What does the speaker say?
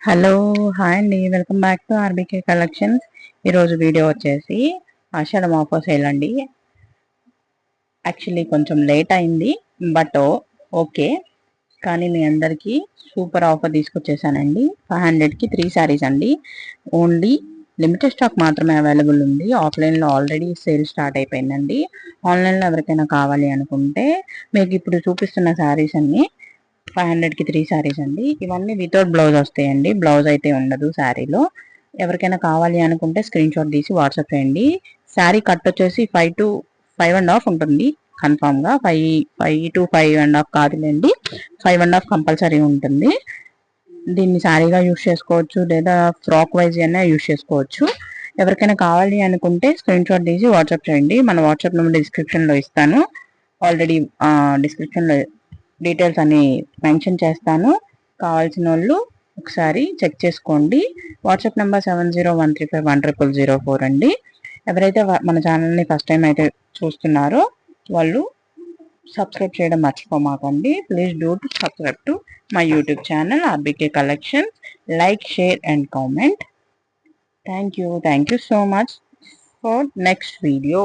Hello hi అండి, welcome back to RBK collections. ఈరోజు video వచ్చేసి ఆషాఢం ఆఫర్ సేల్ అండి. యాక్చువల్లీ కొంచెం లేట్ అయింది, బట్ ఓకే. కానీ మీ అందరికీ సూపర్ ఆఫర్ తీసుకొచ్చేసానండి. 500కి 3 శారీస్ అండి. ఓన్లీ లిమిటెడ్ స్టాక్ మాత్రమే అవైలబుల్ ఉంది. ఆఫ్లైన్లో ఆల్రెడీ సేల్ స్టార్ట్ అయిపోయిందండి. ఆన్లైన్లో ఎవరికైనా కావాలి అనుకుంటే మీకు ఇప్పుడు చూపిస్తున్న శారీస్ అన్నీ 500కి 3 శారీస్ అండి. ఇవన్నీ వితౌట్ బ్లౌజ్ వస్తాయండి, బ్లౌజ్ అయితే ఉండదు శారీలో. ఎవరికైనా కావాలి అనుకుంటే స్క్రీన్ షాట్ తీసి వాట్సాప్ చేయండి. శారీ కట్ వచ్చేసి 5 to 5.5 ఉంటుంది కన్ఫామ్గా. 5 to 5.5 కాదులేండి, 5.5 కంపల్సరీ ఉంటుంది. దీన్ని శారీగా యూజ్ చేసుకోవచ్చు, లేదా ఫ్రాక్ వైజ్ అయినా యూజ్ చేసుకోవచ్చు. ఎవరికైనా కావాలి అనుకుంటే స్క్రీన్ షాట్ తీసి వాట్సాప్ చేయండి. మన వాట్సాప్ నెంబర్ డిస్క్రిప్షన్లో ఇస్తాను. ఆల్రెడీ డిస్క్రిప్షన్లో డీటెయిల్స్ అని మెన్షన్ చేస్తాను. కావాల్సిన వాళ్ళు ఒకసారి చెక్ చేసుకోండి. వాట్సాప్ నెంబర్ 7013510004 అండి. ఎవరైతే మన ఛానల్ని ఫస్ట్ టైం అయితే చూస్తున్నారో వాళ్ళు సబ్స్క్రైబ్ చేయడం మర్చిపోమాకండి. Please do to subscribe to my YouTube channel RBK collections. Like, share and comment. Thank you so much for next video.